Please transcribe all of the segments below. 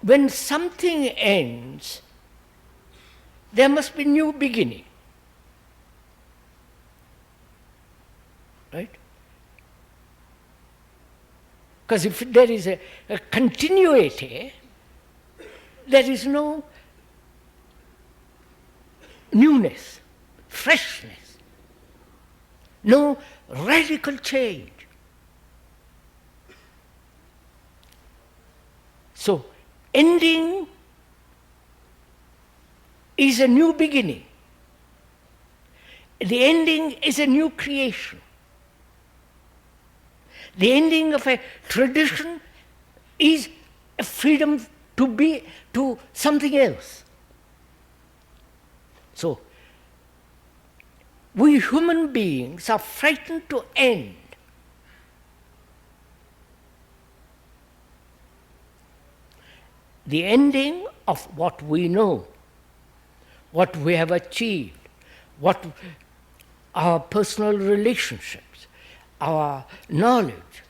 when something ends, there must be new beginning. Right? Because if there is a continuity, there is no newness, freshness, no radical change. So, ending is a new beginning. The ending is a new creation. The ending of a tradition is a freedom to be to something else. So, we human beings are frightened to end. The ending of what we know, what we have achieved, what our personal relationships, our knowledge,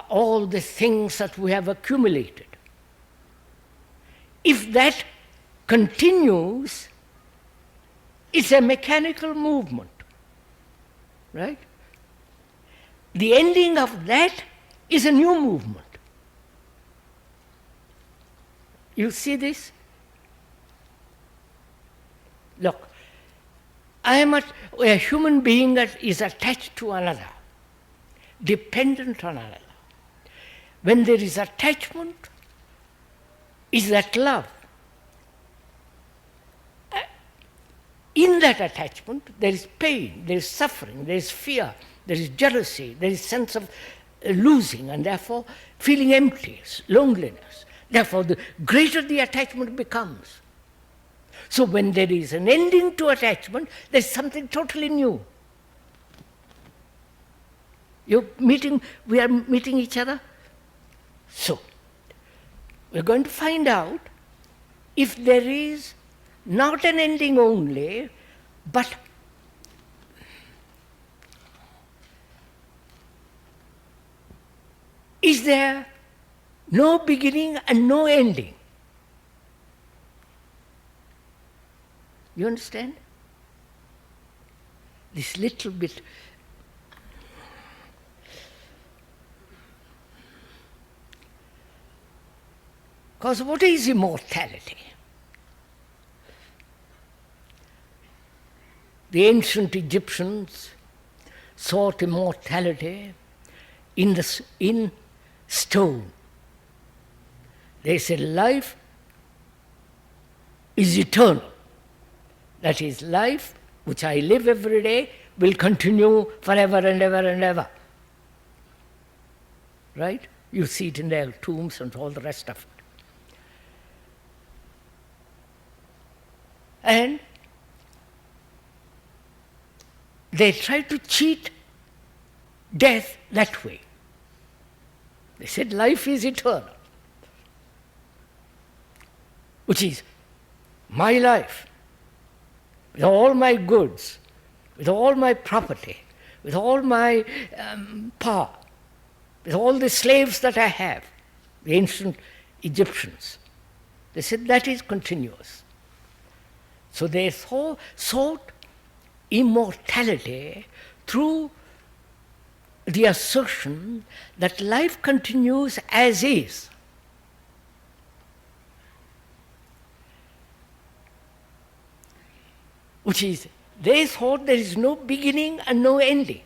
all the things that we have accumulated. If that continues, it's a mechanical movement, right? The ending of that is a new movement. You see this? Look, I am a human being that is attached to another, dependent on another. When there is attachment, is that love? In that attachment, there is pain, there is suffering, there is fear, there is jealousy, there is sense of losing, and therefore feeling emptiness, loneliness. Therefore, the greater the attachment becomes. So when there is an ending to attachment, there is something totally new. We are meeting each other. So, we're going to find out if there is not an ending only, but is there no beginning and no ending? You understand? This little bit. Because what is immortality? The ancient Egyptians sought immortality in stone. They said life is eternal. That is, life which I live every day will continue forever and ever and ever. Right? You see it in their tombs and all the rest of it. And they try to cheat death that way. They said life is eternal, which is my life, with all my goods, with all my property, with all my power, with all the slaves that I have, the ancient Egyptians. They said that is continuous. So they sought immortality through the assertion that life continues as is. Which is, they thought there is no beginning and no ending.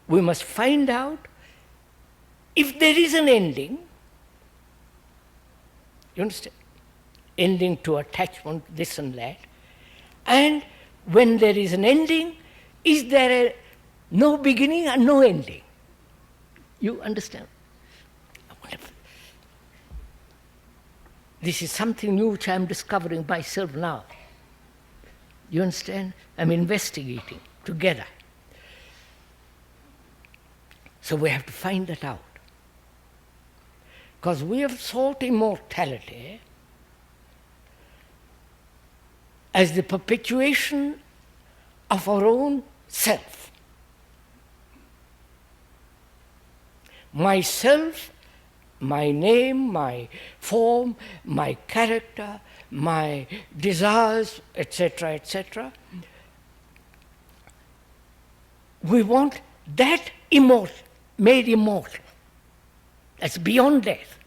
We must find out if there is an ending. You understand? Ending to attachment, this and that. And when there is an ending, is there no beginning and no ending? You understand? Wonderful. This is something new which I am discovering myself now. You understand? I'm investigating together. So we have to find that out. Because we have sought immortality as the perpetuation of our own self. myself, my name, my form, my character, my desires, etc., etc. We want that made immortal. That's beyond death.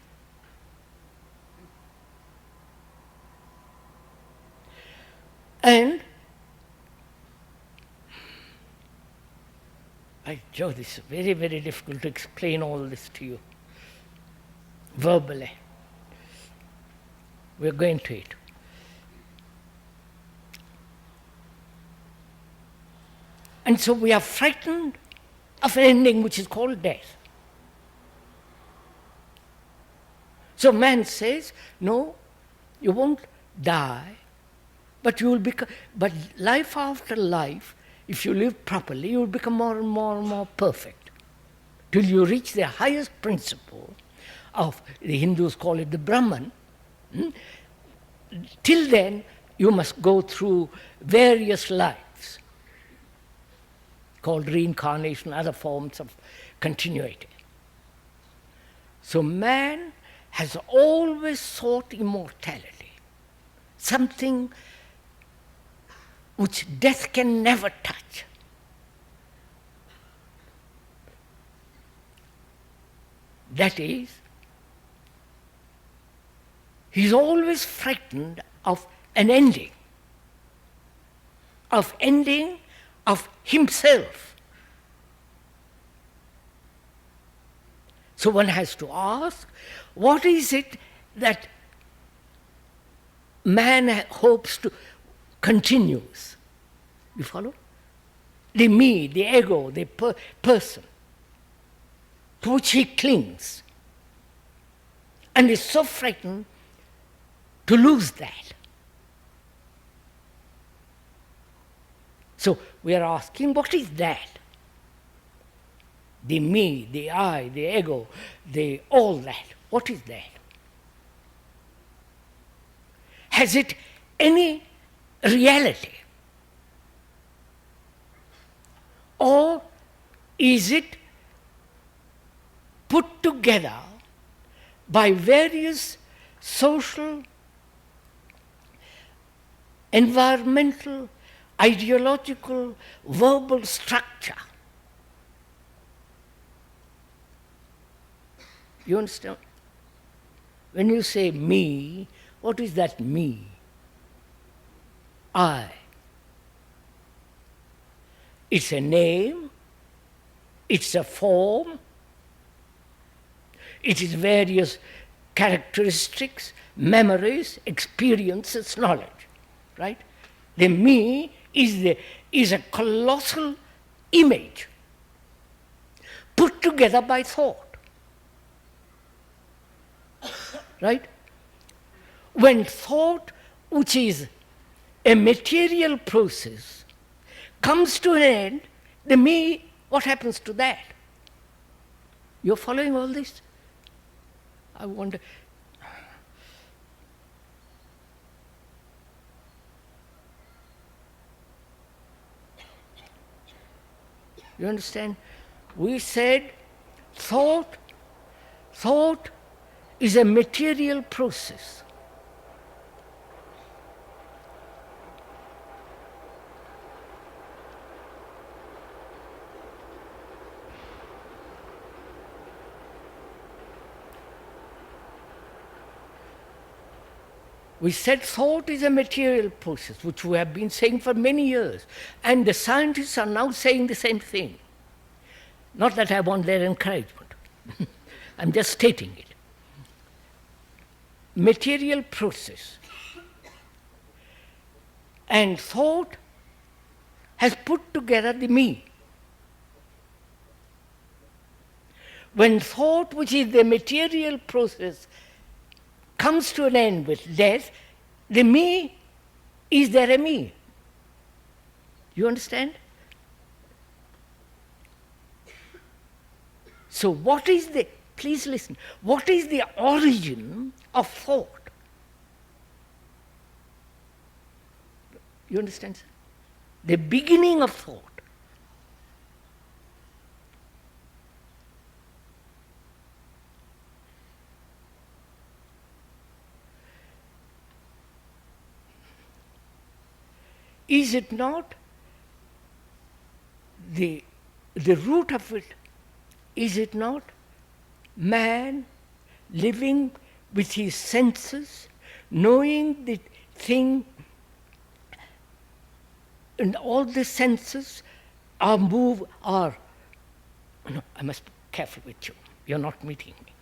And Joe, this is very, very difficult to explain all this to you verbally. We're going to it. And so we are frightened of an ending which is called death. So man says, no, you won't die, but you will become. But life after life, if you live properly, you will become more and more and more perfect, till you reach the highest principle of, the Hindus call it the Brahman. Till then, you must go through various lives, called reincarnation, other forms of continuity. So man has always sought immortality, something which death can never touch. That is, he's always frightened of an ending of himself. So one has to ask, what is it that man hopes to continues? You follow? The me, the ego, the person, to which he clings, and is so frightened to lose that. So we are asking, what is that? The me, the I, the ego, all that. What is that? Has it any reality? Or is it put together by various social, environmental, ideological, verbal structure? You understand? When you say me, what is that me? I. It's a name, it's a form, it is various characteristics, memories, experiences, knowledge, right? The me is a colossal image put together by thought. Right? When thought, which is a material process, comes to an end, the me, what happens to that? You're following all this? I wonder. You understand? We said thought is a material process. We said thought is a material process, which we have been saying for many years. And the scientists are now saying the same thing. Not that I want their encouragement. I'm just stating it. Material process. And thought has put together the me. When thought, which is the material process, comes to an end with death, the me, is there a me? You understand? So please listen, what is the origin of thought? You understand, sir? The beginning of thought. Is it not the root of it? Is it not man living with his senses, knowing the thing, and all the senses are no, I must be careful with you. You're not meeting me.